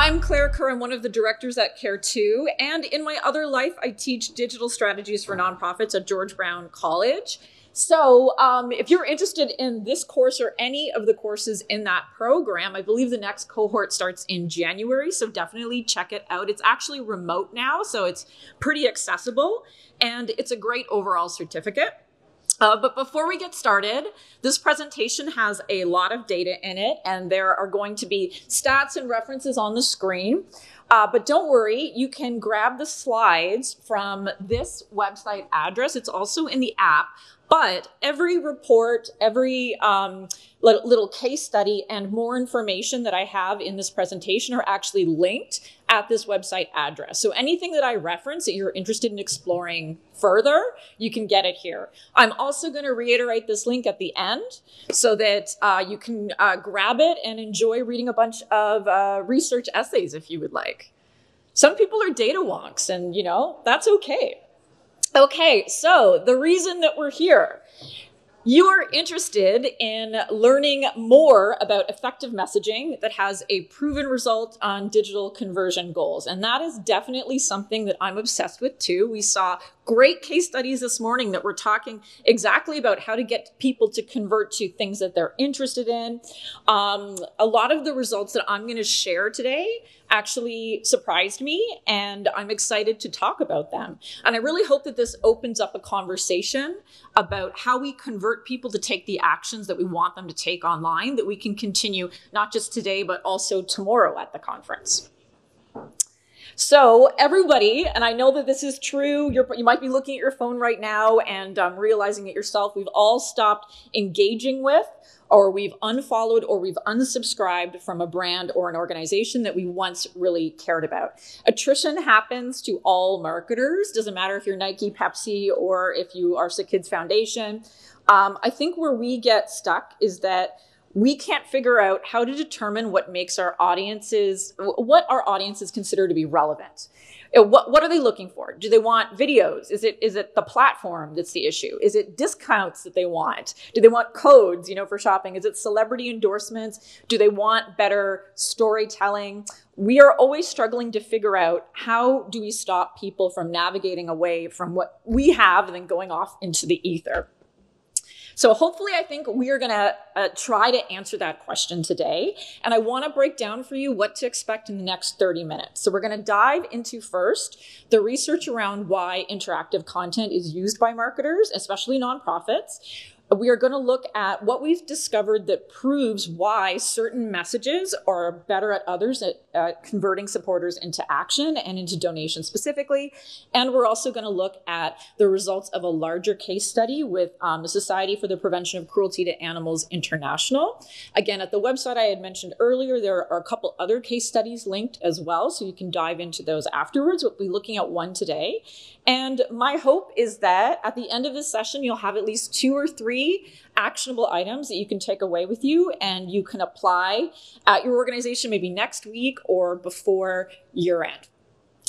I'm Claire Kerr. I'm one of the directors at Care2, and in my other life, I teach digital strategies for nonprofits at George Brown College. So if you're interested in this course or any of the courses in that program, I believe the next cohort starts in January, so definitely check it out. It's actually remote now, so it's pretty accessible, and it's a great overall certificate. But before we get started, this presentation has a lot of data in it, and there are going to be stats and references on the screen. But don't worry, you can grab the slides from this website address. It's also in the app. But every report, every little case study, and more information that I have in this presentation are actually linked at this website address. So anything that I reference that you're interested in exploring further, you can get it here. I'm also going to reiterate this link at the end so that you can grab it and enjoy reading a bunch of research essays if you would like. Some people are data wonks, and that's okay. Okay, so the reason that we're here, you are interested in learning more about effective messaging that has a proven result on digital conversion goals. And that is definitely something that I'm obsessed with too. We saw great case studies this morning that were talking exactly about how to get people to convert to things that they're interested in. A lot of the results that I'm going to share today actually surprised me, and I'm excited to talk about them. And I really hope that this opens up a conversation about how we convert people to take the actions that we want them to take online, that we can continue not just today, but also tomorrow at the conference. So everybody, and I know that this is true, you might be looking at your phone right now and realizing it yourself, we've all stopped engaging with, or we've unfollowed, or we've unsubscribed from a brand or an organization that we once really cared about. Attrition happens to all marketers. Doesn't matter if you're Nike, Pepsi, or if you are Sick Kids Foundation. I think where we get stuck is that we can't figure out how to determine what makes our audiences, what our audiences consider to be relevant. What are they looking for? Do they want videos? Is it the platform that's the issue? Is it discounts that they want? Do they want codes, for shopping? Is it celebrity endorsements? Do they want better storytelling? We are always struggling to figure out how do we stop people from navigating away from what we have and then going off into the ether. So hopefully, I think we are going to try to answer that question today. And I want to break down for you what to expect in the next 30 minutes. So we're going to dive into first the research around why interactive content is used by marketers, especially nonprofits. We are going to look at what we've discovered that proves why certain messages are better at others at converting supporters into action and into donations specifically. And we're also going to look at the results of a larger case study with the Society for the Prevention of Cruelty to Animals International. Again, at the website I had mentioned earlier, there are a couple other case studies linked as well, so you can dive into those afterwards. We'll be looking at one today. And my hope is that at the end of this session, you'll have at least 2 or 3 actionable items that you can take away with you and you can apply at your organization maybe next week or before year end.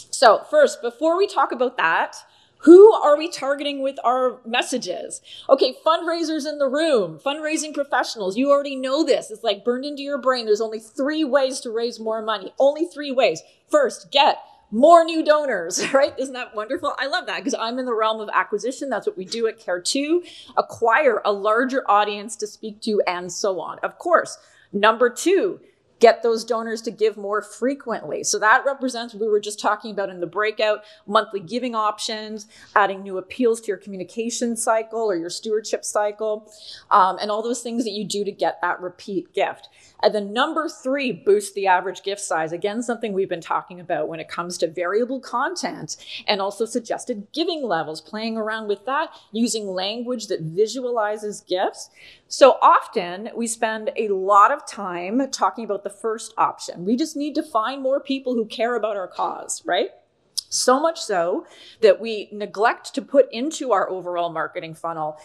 So first, before we talk about that, who are we targeting with our messages? Okay, fundraisers in the room, fundraising professionals. You already know this. It's like burned into your brain. There's only 3 ways to raise more money. Only 3 ways. First, get more new donors, right? Isn't that wonderful? I love that because I'm in the realm of acquisition. That's what we do at Care2. Acquire a larger audience to speak to and so on. Of course, number 2, get those donors to give more frequently. So that represents what we were just talking about in the breakout, monthly giving options, adding new appeals to your communication cycle or your stewardship cycle, and all those things that you do to get that repeat gift. And then number 3, boost the average gift size. Again, something we've been talking about when it comes to variable content and also suggested giving levels, playing around with that, using language that visualizes gifts. So often we spend a lot of time talking about the first option. We just need to find more people who care about our cause, right? So much so that we neglect to put into our overall marketing funnel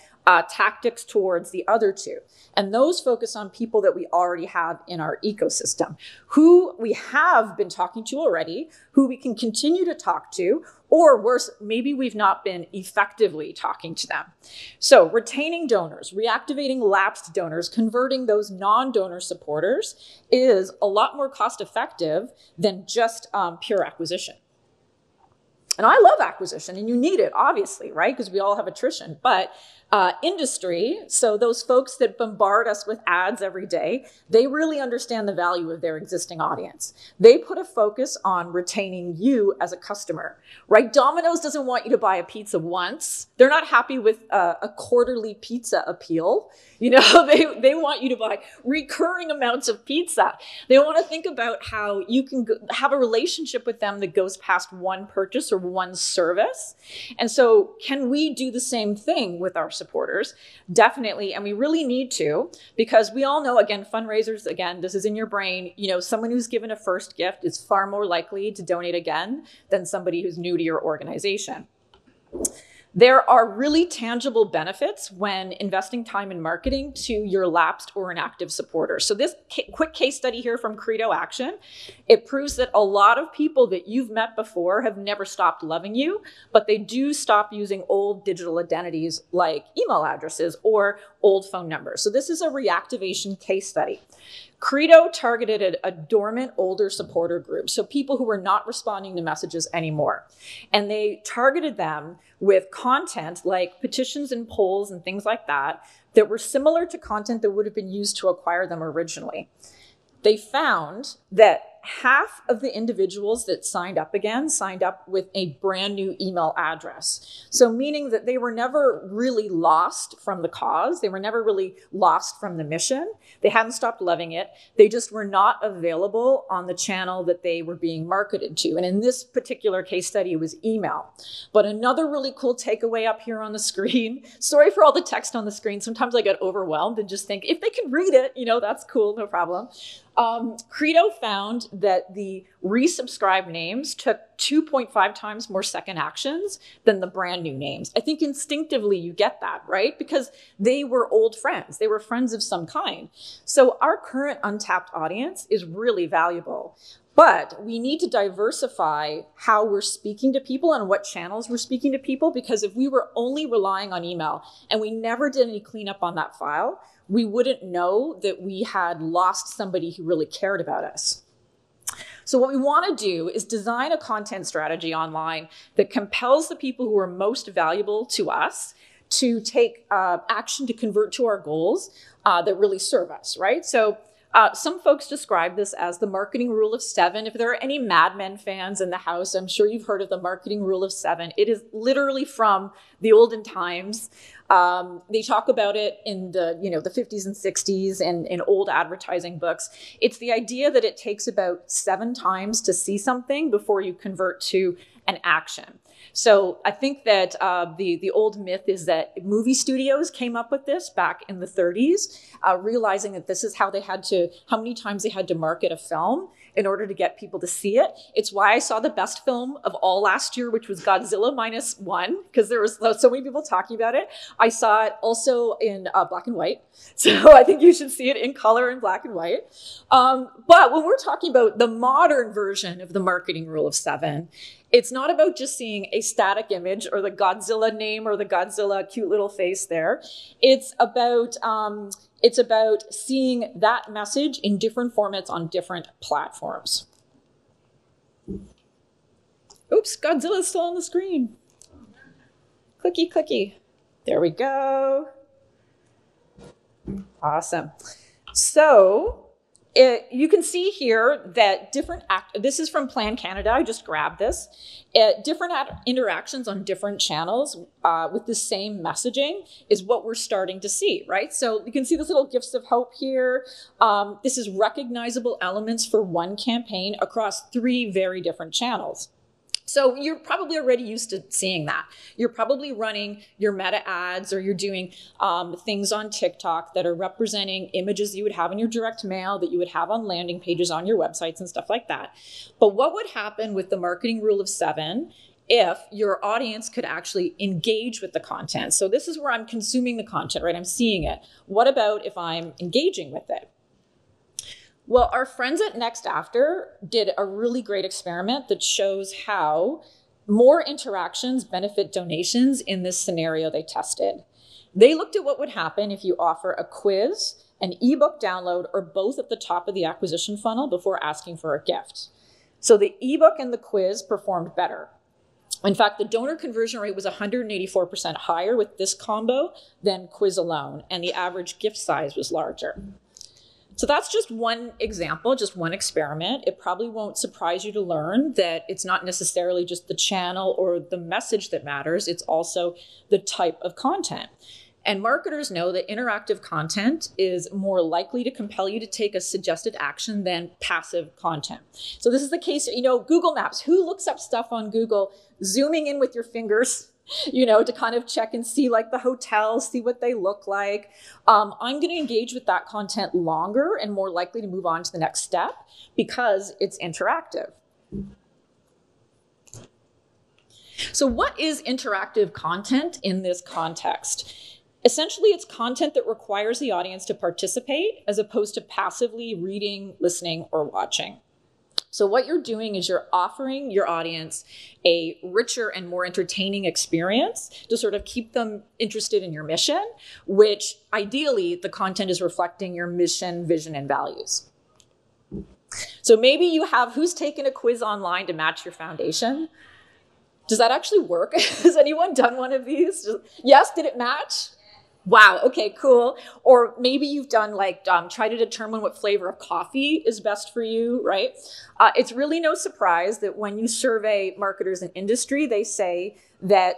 tactics towards the other 2. And those focus on people that we already have in our ecosystem, who we have been talking to already, who we can continue to talk to, Or worse, maybe we've not been effectively talking to them. So retaining donors, reactivating lapsed donors, converting those non-donor supporters is a lot more cost effective than just pure acquisition. And I love acquisition, and you need it, obviously, right? Because we all have attrition. But industry, so those folks that bombard us with ads every day, they really understand the value of their existing audience. They put a focus on retaining you as a customer, right? Domino's doesn't want you to buy a pizza once. They're not happy with a quarterly pizza appeal. You know, they want you to buy recurring amounts of pizza. They want to think about how you can have a relationship with them that goes past one purchase or one service. And so can we do the same thing with our supporters? Definitely. And we really need to, because we all know, again, fundraisers, again, this is in your brain, you know, someone who's given a first gift is far more likely to donate again than somebody who's new to your organization. There are really tangible benefits when investing time in marketing to your lapsed or inactive supporters. So this quick case study here from Credo Action, it proves that a lot of people that you've met before have never stopped loving you, but they do stop using old digital identities like email addresses or old phone numbers. So this is a reactivation case study. Credo targeted a dormant older supporter group, so people who were not responding to messages anymore. And they targeted them with content like petitions and polls and things like that that were similar to content that would have been used to acquire them originally. They found that half of the individuals that signed up again signed up with a brand new email address. So meaning that they were never really lost from the cause. They were never really lost from the mission. They hadn't stopped loving it. They just were not available on the channel that they were being marketed to. And in this particular case study, it was email. But another really cool takeaway up here on the screen, sorry for all the text on the screen. Sometimes I get overwhelmed and just think, if they can read it, you know, that's cool, no problem. Credo found that the resubscribed names took 2.5 times more second actions than the brand new names. I think instinctively you get that, right? Because they were old friends. They were friends of some kind. So our current untapped audience is really valuable. But we need to diversify how we're speaking to people and what channels we're speaking to people, because if we were only relying on email and we never did any cleanup on that file, we wouldn't know that we had lost somebody who really cared about us. So what we want to do is design a content strategy online that compels the people who are most valuable to us to take action to convert to our goals that really serve us, right? So some folks describe this as the marketing rule of 7. If there are any Mad Men fans in the house, I'm sure you've heard of the marketing rule of 7. It is literally from the olden times. They talk about it in the 50s and 60s and in old advertising books. It's the idea that it takes about 7 times to see something before you convert to an action. So I think that the old myth is that movie studios came up with this back in the 30s, realizing that this is how many times they had to market a film in order to get people to see it. It's why I saw the best film of all last year, which was Godzilla -1, because there was so many people talking about it. I saw it also in black and white. So I think you should see it in color and black and white. But when we're talking about the modern version of the marketing rule of 7, it's not about just seeing a static image or the Godzilla name or the Godzilla cute little face there. It's about seeing that message in different formats on different platforms. Oops, Godzilla's still on the screen. Clicky, clicky. There we go. Awesome. So you can see here that this is from Plan Canada, I just grabbed this. Different interactions on different channels with the same messaging is what we're starting to see, right? So you can see this little gifts of hope here. This is recognizable elements for one campaign across 3 very different channels. So you're probably already used to seeing that. You're probably running your meta ads, or you're doing things on TikTok that are representing images you would have in your direct mail, that you would have on landing pages on your websites and stuff like that. But what would happen with the marketing rule of 7 if your audience could actually engage with the content? So this is where I'm consuming the content, right? I'm seeing it. What about if I'm engaging with it? Well, our friends at Next After did a really great experiment that shows how More interactions benefit donations in this scenario they tested. They looked at what would happen if you offer a quiz, an ebook download, or both at the top of the acquisition funnel before asking for a gift. So the ebook and the quiz performed better. In fact, the donor conversion rate was 184% higher with this combo than quiz alone, and the average gift size was larger. So that's just one example, just one experiment. It probably won't surprise you to learn that it's not necessarily just the channel or the message that matters, it's also the type of content. And marketers know that interactive content is more likely to compel you to take a suggested action than passive content. So this is the case, Google Maps. Who looks up stuff on Google, zooming in with your fingers, to kind of check and see like the hotels, see what they look like. I'm going to engage with that content longer and more likely to move on to the next step because it's interactive. So what is interactive content in this context? Essentially, it's content that requires the audience to participate as opposed to passively reading, listening, or watching. So what you're doing is you're offering your audience a richer and more entertaining experience to sort of keep them interested in your mission, which ideally the content is reflecting your mission, vision, and values. So maybe you have, who's taken a quiz online to match your foundation? Does that actually work? Has anyone done one of these? Yes, did it match? Wow, okay, cool. Or maybe you've done try to determine what flavor of coffee is best for you, right? It's really no surprise that when you survey marketers in industry, they say that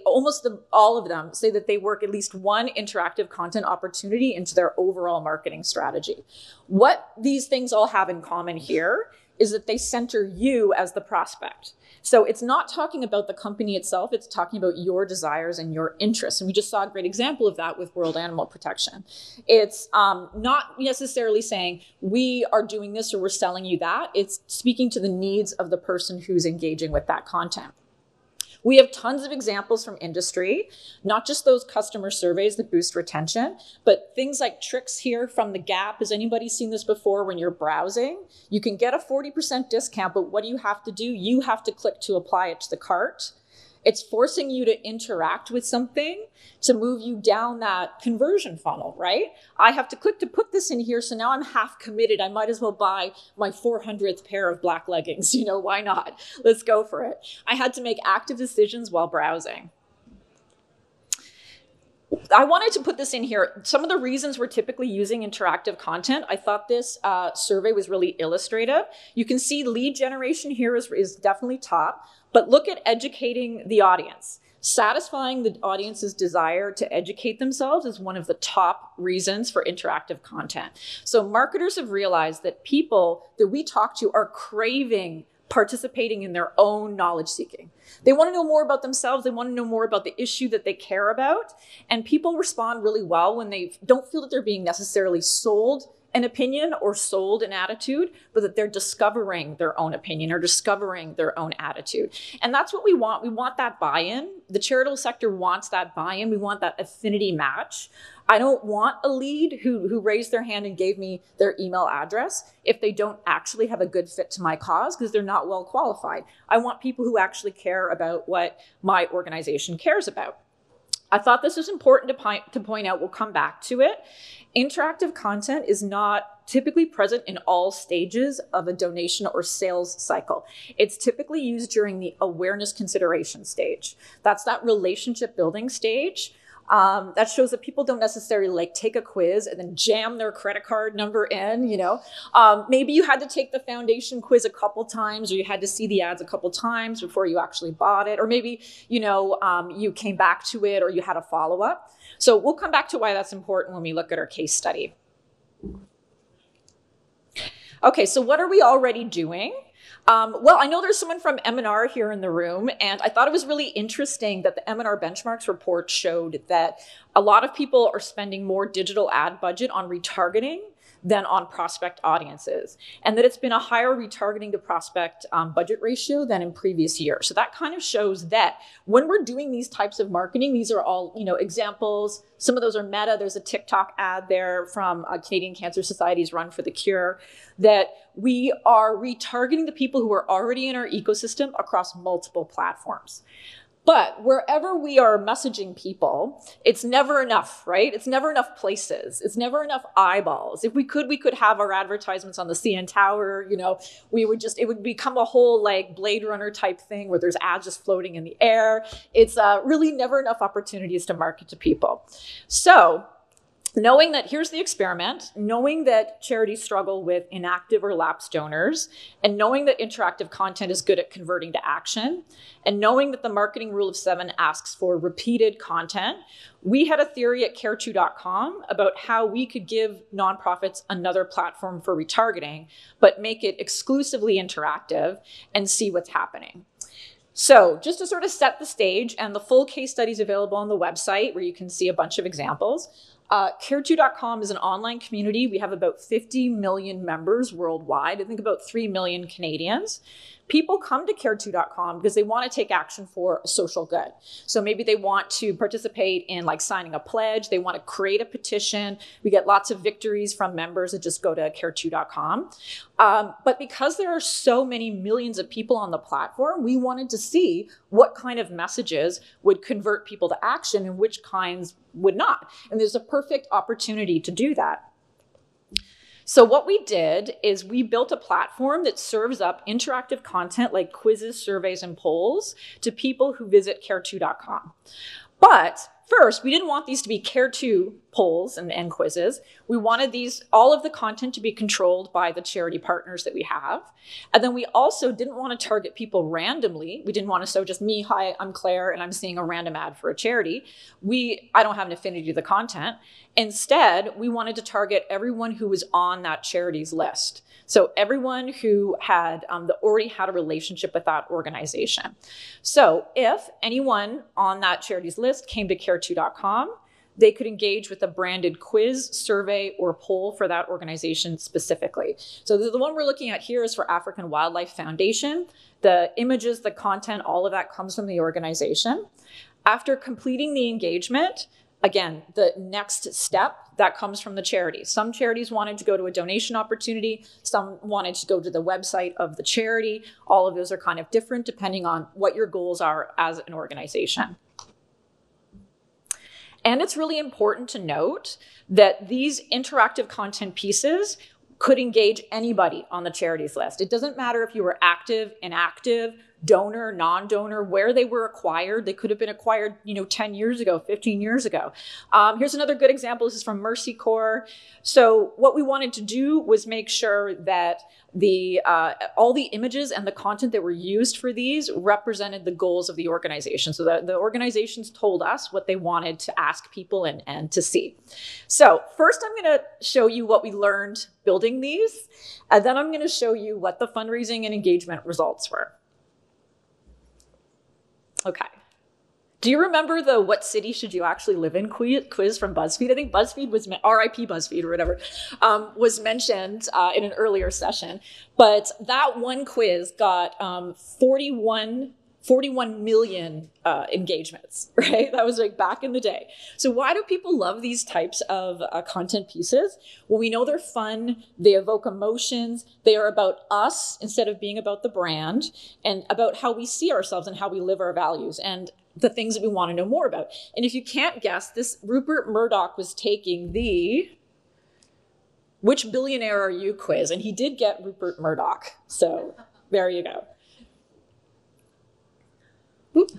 all of them say that they work at least one interactive content opportunity into their overall marketing strategy. What these things all have in common here is that they center you as the prospect. So it's not talking about the company itself, it's talking about your desires and your interests. And we just saw a great example of that with World Animal Protection. It's not necessarily saying we are doing this or we're selling you that. It's speaking to the needs of the person who's engaging with that content. We have tons of examples from industry, not just those customer surveys that boost retention, but things like tricks here from The Gap. Has anybody seen this before when you're browsing? You can get a 40% discount, but what do you have to do? You have to click to apply it to the cart. It's forcing you to interact with something to move you down that conversion funnel, right? I have to click to put this in here, so now I'm half committed. I might as well buy my 400th pair of black leggings. Why not? Let's go for it. I had to make active decisions while browsing. I wanted to put this in here. Some of the reasons we're typically using interactive content, I thought this survey was really illustrative. You can see lead generation here is definitely top, but look at educating the audience. Satisfying the audience's desire to educate themselves is one of the top reasons for interactive content. So marketers have realized that people that we talk to are craving participating in their own knowledge seeking. They want to know more about themselves. They want to know more about the issue that they care about. And people respond really well when they don't feel that they're being necessarily sold an opinion or sold an attitude, but that they're discovering their own opinion or discovering their own attitude. And that's what we want. We want that buy-in. The charitable sector wants that buy-in. We want that affinity match. I don't want a lead who raised their hand and gave me their email address if they don't actually have a good fit to my cause because they're not well qualified. I want people who actually care about what my organization cares about. I thought this was important to point out. We'll come back to it. Interactive content is not typically present in all stages of a donation or sales cycle. It's typically used during the awareness consideration stage. That's that relationship building stage. That shows that people don't necessarily take a quiz and then jam their credit card number in, Maybe you had to take the foundation quiz a couple times, or you had to see the ads a couple times before you actually bought it. Or maybe, you came back to it or you had a follow-up. So we'll come back to why that's important when we look at our case study. Okay, so what are we already doing? Well, I know there's someone from M&R here in the room, and I thought it was really interesting that the M&R Benchmarks report showed that a lot of people are spending more digital ad budget on retargeting than on prospect audiences, and that it's been a higher retargeting to prospect budget ratio than in previous years. So that kind of shows that when we're doing these types of marketing, these are all, examples. Some of those are Meta. There's a TikTok ad there from Canadian Cancer Society's Run for the Cure, that we are retargeting the people who are already in our ecosystem across multiple platforms. But wherever we are messaging people, it's never enough, right? It's never enough places. It's never enough eyeballs. If we could have our advertisements on the CN Tower, it would become a whole like Blade Runner type thing where there's ads just floating in the air. It's really never enough opportunities to market to people. So knowing that, here's the experiment, knowing that charities struggle with inactive or lapsed donors, and knowing that interactive content is good at converting to action, and knowing that the marketing rule of 7 asks for repeated content, we had a theory at care2.com about how we could give nonprofits another platform for retargeting, but make it exclusively interactive and see what's happening. So just to sort of set the stage, and the full case study is available on the website where you can see a bunch of examples. Care2.com is an online community. We have about 50 million members worldwide. I think about 3 million Canadians. People come to Care2.com because they want to take action for a social good. So maybe they want to participate in like signing a pledge. They want to create a petition. We get lots of victories from members that just go to Care2.com. But because there are so many millions of people on the platform, we wanted to see what kind of messages would convert people to action and which kinds would not. And there's a perfect opportunity to do that. So what we did is we built a platform that serves up interactive content like quizzes, surveys, and polls to people who visit care2.com. But first, we didn't want these to be Care2 polls and quizzes. We wanted all of the content to be controlled by the charity partners that we have. And then we also didn't want to target people randomly. We didn't want to show just me, hi, I'm Claire, and I'm seeing a random ad for a charity. I don't have an affinity to the content. Instead, we wanted to target everyone who was on that charity's list. So everyone who had already had a relationship with that organization. So if anyone on that charity's list came to care2.com, they could engage with a branded quiz, survey, or poll for that organization specifically. So the one we're looking at here is for African Wildlife Foundation. The images, the content, all of that comes from the organization. After completing the engagement, again, the next step, that comes from the charity. Some charities wanted to go to a donation opportunity. Some wanted to go to the website of the charity. All of those are kind of different depending on what your goals are as an organization. And it's really important to note that these interactive content pieces could engage anybody on the charities list. It doesn't matter if you were active, inactive, donor, non-donor, where they were acquired. They could have been acquired, 10 years ago, 15 years ago. Here's another good example. This is from Mercy Corps. So what we wanted to do was make sure that all the images and the content that were used for these represented the goals of the organization. So the organizations told us what they wanted to ask people and to see. So first I'm going to show you what we learned building these, and then I'm going to show you what the fundraising and engagement results were. Okay. Do you remember the "What city should you actually live in" quiz from BuzzFeed? I think BuzzFeed was, RIP BuzzFeed or whatever, was mentioned in an earlier session. But that one quiz got 41 million engagements, right? That was like back in the day. So why do people love these types of content pieces? Well, we know they're fun. They evoke emotions. They are about us instead of being about the brand, and about how we see ourselves and how we live our values and the things that we want to know more about. And if you can't guess, this Rupert Murdoch was taking the "Which billionaire are you" quiz, and he did get Rupert Murdoch. So there you go. Oop.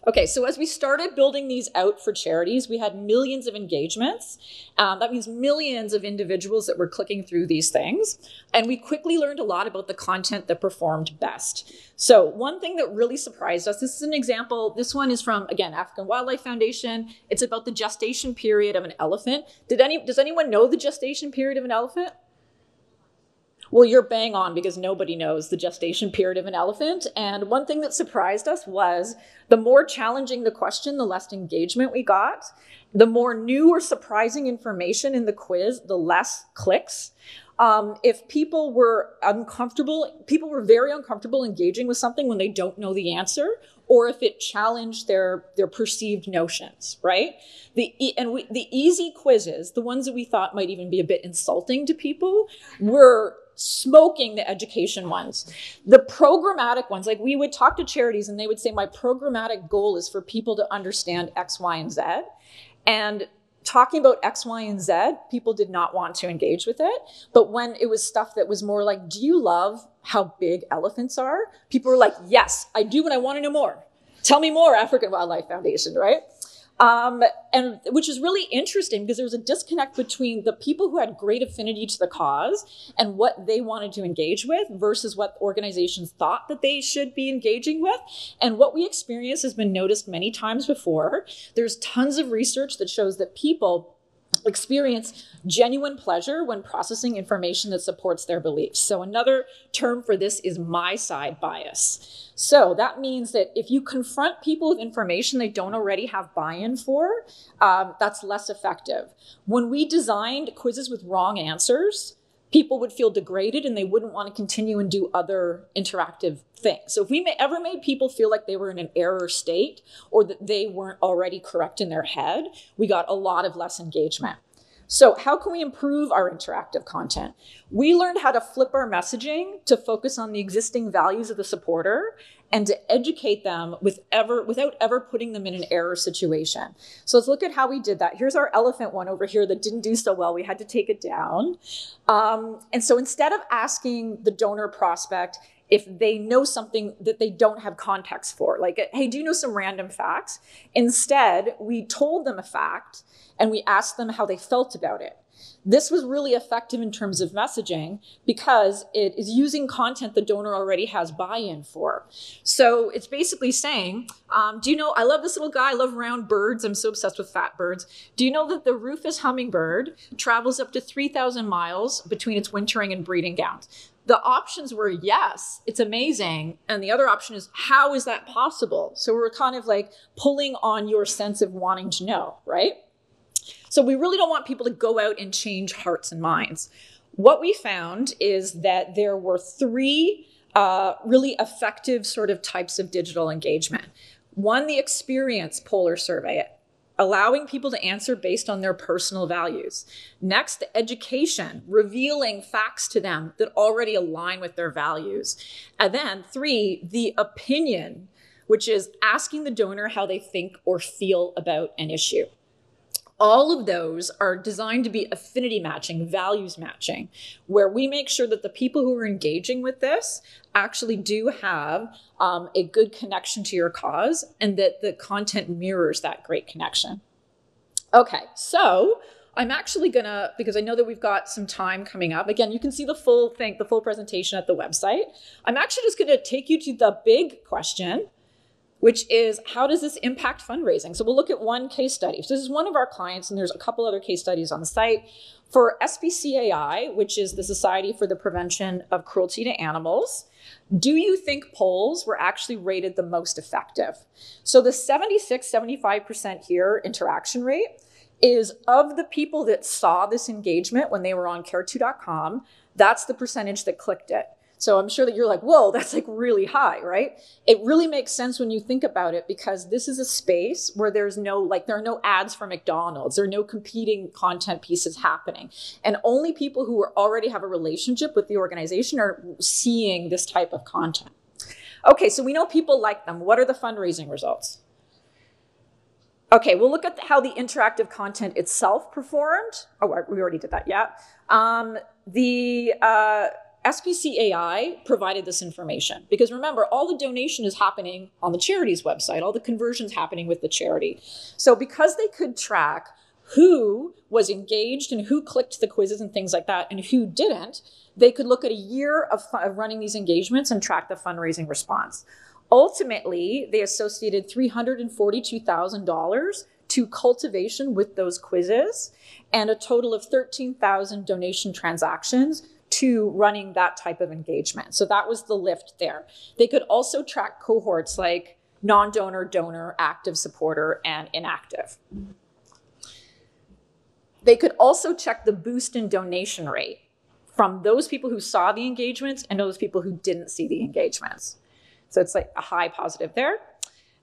Okay, so as we started building these out for charities, we had millions of engagements. That means millions of individuals that were clicking through these things. And we quickly learned a lot about the content that performed best. So one thing that really surprised us, this is an example. This one is from, again, African Wildlife Foundation. It's about the gestation period of an elephant. Does anyone know the gestation period of an elephant? Well, you're bang on, because nobody knows the gestation period of an elephant. And one thing that surprised us was the more challenging the question, the less engagement we got. The more new or surprising information in the quiz, the less clicks. If people were very uncomfortable engaging with something when they don't know the answer, or if it challenged their perceived notions, right? The easy quizzes, the ones that we thought might even be a bit insulting to people, were smoking the education ones. The programmatic ones, like we would talk to charities and they would say, my programmatic goal is for people to understand X, Y, and Z. And talking about X, Y, and Z, people did not want to engage with it. But when it was stuff that was more like, do you love how big elephants are? People were like, yes, I do, and I want to know more. Tell me more, African Wildlife Foundation, right? And which is really interesting, because there was a disconnect between the people who had great affinity to the cause and what they wanted to engage with versus what organizations thought that they should be engaging with. And what we experience has been noticed many times before. There's tons of research that shows that people experience genuine pleasure when processing information that supports their beliefs. So another term for this is my side bias. So that means that if you confront people with information they don't already have buy-in for, that's less effective. When we designed quizzes with wrong answers, people would feel degraded and they wouldn't want to continue and do other interactive things. So if we ever made people feel like they were in an error state or that they weren't already correct in their head, we got a lot of less engagement. So how can we improve our interactive content? We learned how to flip our messaging to focus on the existing values of the supporter and to educate them without ever putting them in an error situation. So let's look at how we did that. Here's our elephant one over here that didn't do so well. We had to take it down. And so instead of asking the donor prospect if they know something that they don't have context for, like, hey, do you know some random facts? Instead, we told them a fact and we asked them how they felt about it. This was really effective in terms of messaging because it is using content the donor already has buy-in for. So it's basically saying, do you know, I love this little guy, I love round birds, I'm so obsessed with fat birds. Do you know that the rufous hummingbird travels up to 3,000 miles between its wintering and breeding grounds? The options were yes, it's amazing. And the other option is, how is that possible? So we're kind of like pulling on your sense of wanting to know, right? So we really don't want people to go out and change hearts and minds. What we found is that there were three really effective sort of types of digital engagement. One, the experience polar survey, allowing people to answer based on their personal values. Next, the education, revealing facts to them that already align with their values. And then 3, the opinion, which is asking the donor how they think or feel about an issue. All of those are designed to be affinity matching, values matching, where we make sure that the people who are engaging with this actually do have a good connection to your cause and that the content mirrors that great connection. Okay, so I'm actually gonna, because I know that we've got some time coming up. Again, you can see the full thing, the full presentation at the website. I'm actually just gonna take you to the big question, which is, how does this impact fundraising? So we'll look at one case study. So this is one of our clients, and there's a couple other case studies on the site. For SPCAI, which is the Society for the Prevention of Cruelty to Animals, do you think polls were actually rated the most effective? So the 76-75% here interaction rate is of the people that saw this engagement when they were on care2.com, that's the percentage that clicked it. So I'm sure that you're like, whoa, that's like really high, right? It really makes sense when you think about it, because this is a space where there's no, like, there are no ads for McDonald's, there are no competing content pieces happening. And only people who already have a relationship with the organization are seeing this type of content. Okay, so we know people like them. What are the fundraising results? Okay, we'll look at how the interactive content itself performed. Oh, we already did that, yeah. SPCAI provided this information because remember, all the donation is happening on the charity's website, all the conversions happening with the charity. So because they could track who was engaged and who clicked the quizzes and things like that and who didn't, they could look at a year of running these engagements and track the fundraising response. Ultimately, they associated $342,000 to cultivation with those quizzes and a total of 13,000 donation transactions to running that type of engagement. So that was the lift there. They could also track cohorts like non-donor, donor, active supporter, and inactive. They could also check the boost in donation rate from those people who saw the engagements and those people who didn't see the engagements. So it's like a high positive there.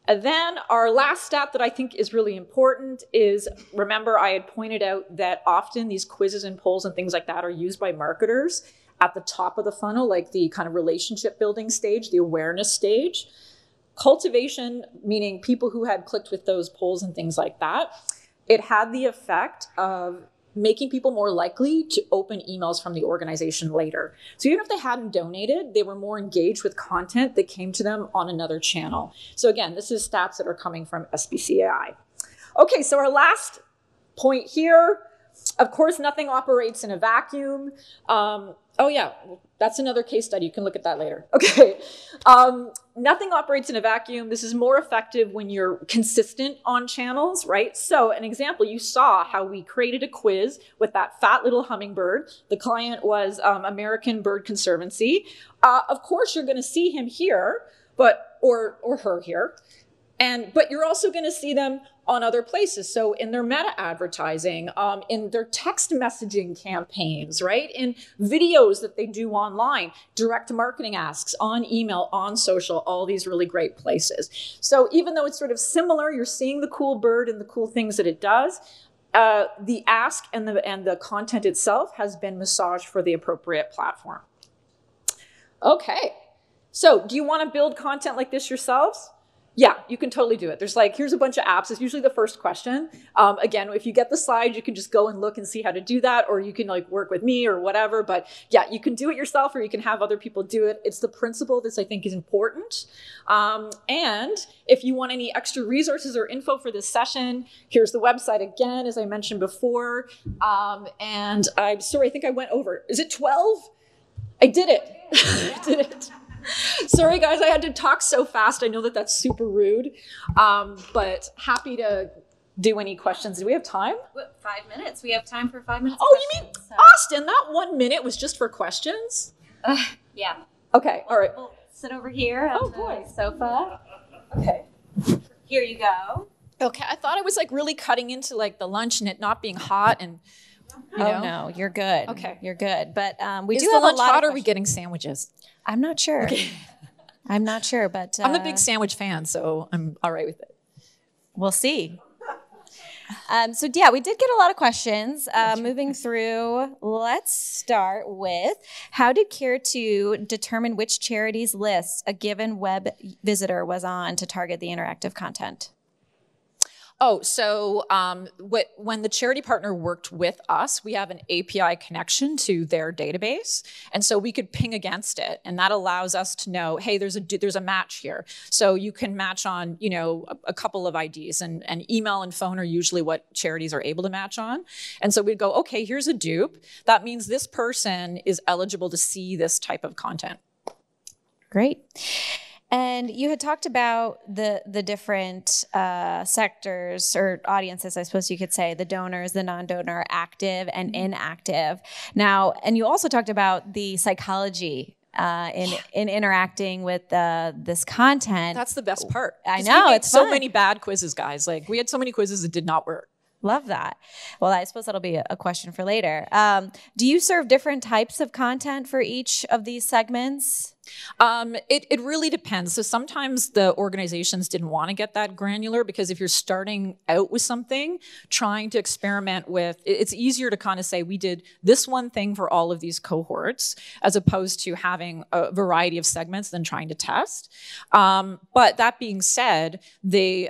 And then our last stat that I think is really important is, remember I had pointed out that often these quizzes and polls and things like that are used by marketers at the top of the funnel, like the kind of relationship building stage, the awareness stage. Cultivation, meaning people who had clicked with those polls and things like that, it had the effect of making people more likely to open emails from the organization later. So even if they hadn't donated, they were more engaged with content that came to them on another channel. So again, this is stats that are coming from SBCAI. Okay, so our last point here, of course, nothing operates in a vacuum. Oh yeah, that's another case study. You can look at that later. Okay, nothing operates in a vacuum. This is more effective when you're consistent on channels, right? So an example, you saw how we created a quiz with that fat little hummingbird. The client was American Bird Conservancy. Of course, you're going to see him here, or her here. But you're also going to see them on other places. So in their meta advertising, in their text messaging campaigns, right? In videos that they do online, direct marketing asks, on email, on social, all these really great places. So even though it's sort of similar, you're seeing the cool bird and the cool things that it does, the ask and the content itself has been massaged for the appropriate platform. Okay. So do you want to build content like this yourselves? Yeah, you can totally do it. There's like, here's a bunch of apps. It's usually the first question. Again, if you get the slides, you can just go and look and see how to do that, or you can like work with me or whatever. But yeah, you can do it yourself or you can have other people do it. It's the principle that I think is important. And if you want any extra resources or info for this session, here's the website again, as I mentioned before. And I'm sorry, I think I went over. Is it 12? I did it. I did it. Sorry, guys, I had to talk so fast. I know that that's super rude, but happy to do any questions. Do we have time? 5 minutes. We have time for 5 minutes. Oh, you mean, so. Austin, that 1 minute was just for questions? Yeah. Okay, all right. We'll sit over here on the sofa. Okay. Here you go. Okay, I thought I was like really cutting into like the lunch and it not being hot and... You know? Oh, no, you're good. Okay. You're good. But we Is do the have lunch a lot hot of or are we getting sandwiches? I'm not sure. Okay. I'm not sure, but... I'm a big sandwich fan, so I'm all right with it. We'll see. So yeah, we did get a lot of questions. Moving through, let's start with, how did CARE2 determine which charities lists a given web visitor was on to target the interactive content? Oh, so when the charity partner worked with us, we have an API connection to their database. And so we could ping against it. And that allows us to know, hey, there's a match here. So you can match on, you know, a couple of IDs. And email and phone are usually what charities are able to match on. And so we'd go, okay, here's a dupe. That means this person is eligible to see this type of content. Great. And you had talked about the different sectors or audiences, I suppose you could say, the donors, the non-donor, active and inactive. Now, and you also talked about the psychology in interacting with this content. That's the best part. I know, it's so fun. many bad quizzes, guys. Like we had so many quizzes that did not work. Love that. Well, I suppose that'll be a question for later. Do you serve different types of content for each of these segments? It really depends. So sometimes the organizations didn't want to get that granular because if you're starting out with something, trying to experiment with, it's easier to kind of say, we did this one thing for all of these cohorts, as opposed to having a variety of segments than trying to test. But that being said, the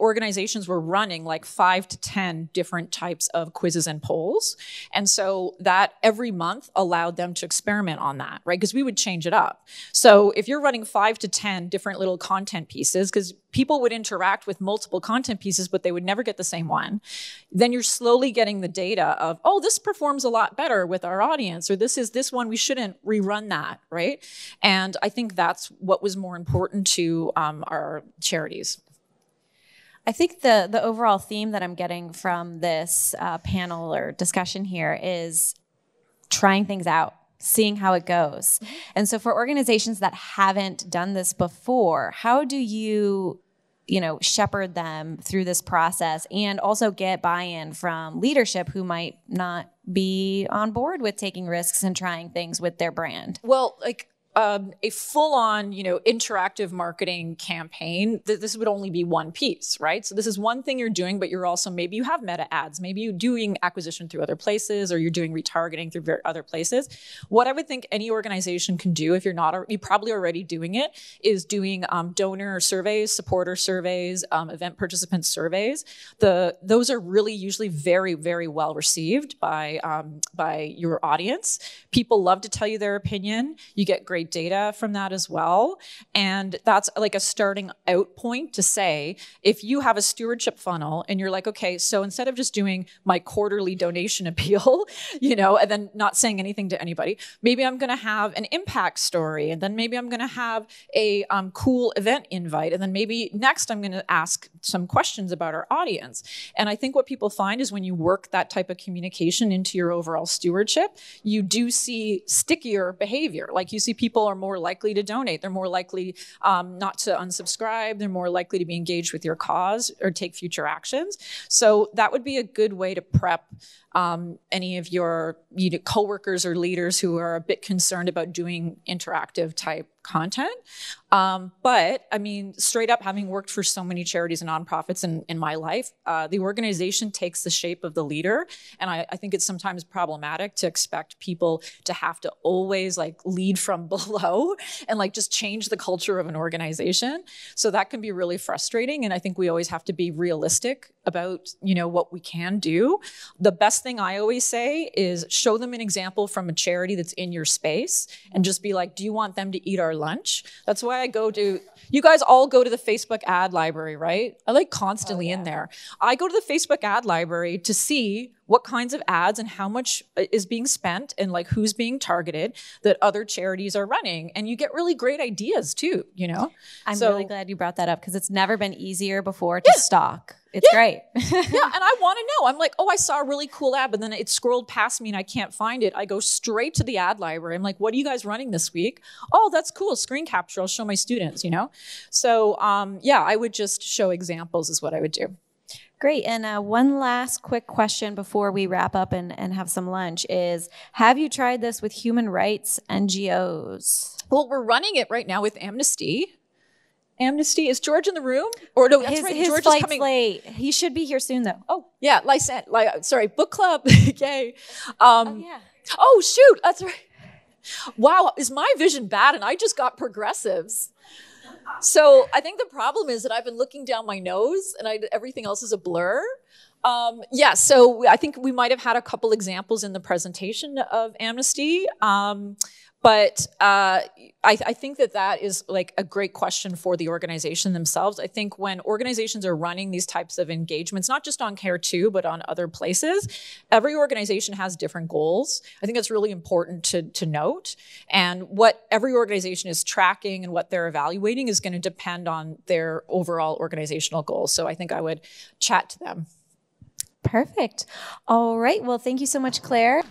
organizations were running like 5 to 10 different types of quizzes and polls. And so that every month allowed them to experiment on that, right? Because we would change it up. So if you're running 5 to 10 different little content pieces, because people would interact with multiple content pieces, but they would never get the same one, then you're slowly getting the data of, oh, this performs a lot better with our audience, or this one, we shouldn't rerun that, right? And I think that's what was more important to our charities. I think the overall theme that I'm getting from this panel or discussion here is trying things out. seeing how it goes. And so for organizations that haven't done this before, how do you shepherd them through this process and also get buy-in from leadership who might not be on board with taking risks and trying things with their brand? Well, like a full-on, interactive marketing campaign, this would only be one piece, right? So this is one thing you're doing, but you're also, maybe you have meta ads, maybe you're doing acquisition through other places, or you're doing retargeting through other places. What I would think any organization can do, if you're probably already doing it, is doing donor surveys, supporter surveys, event participant surveys. Those are really usually very, very well received by your audience. People love to tell you their opinion. You get great data from that as well. And that's like a starting out point to say, if you have a stewardship funnel and you're like, okay, so instead of just doing my quarterly donation appeal, and then not saying anything to anybody, maybe I'm going to have an impact story. And then maybe I'm going to have a cool event invite. And then maybe next I'm going to ask some questions about our audience. And I think what people find is when you work that type of communication into your overall stewardship, you do see stickier behavior. Like you see people are more likely to donate. They're more likely not to unsubscribe. They're more likely to be engaged with your cause or take future actions. So that would be a good way to prep any of your coworkers or leaders who are a bit concerned about doing interactive type content. But I mean, straight up, having worked for so many charities and nonprofits in my life, the organization takes the shape of the leader. And I think it's sometimes problematic to expect people to have to always like lead from below and like just change the culture of an organization. So that can be really frustrating. And I think we always have to be realistic about, what we can do. The best thing I always say is show them an example from a charity that's in your space and just be like, do you want them to eat our lunch? That's why you guys all go to the Facebook ad library, right? I like constantly in there. I go to the Facebook ad library to see what kinds of ads and how much is being spent and like who's being targeted that other charities are running. And you get really great ideas too, I'm really glad you brought that up because it's never been easier before to stalk. It's great. And I want to know. I'm like, oh, I saw a really cool ad, but then it scrolled past me and I can't find it. I go straight to the ad library. I'm like, what are you guys running this week? Oh, that's cool. Screen capture. I'll show my students, So I would just show examples is what I would do. Great. And one last quick question before we wrap up and have some lunch is, have you tried this with human rights NGOs? Well, we're running it right now with Amnesty. Amnesty, is George in the room? Or no, that's right. His George flight's is coming late. He should be here soon though. Oh, yeah. Book club. Yay. Oh, shoot. That's right. Wow. Is my vision bad? And I just got progressives. So I think the problem is that I've been looking down my nose and everything else is a blur. So I think we might have had a couple examples in the presentation of Amnesty. But I think that is like a great question for the organization themselves. I think when organizations are running these types of engagements, not just on Care2, but on other places, every organization has different goals. I think that's really important to note. And what every organization is tracking and what they're evaluating is going to depend on their overall organizational goals. So I think I would chat to them. Perfect. All right. Well, thank you so much, Claire.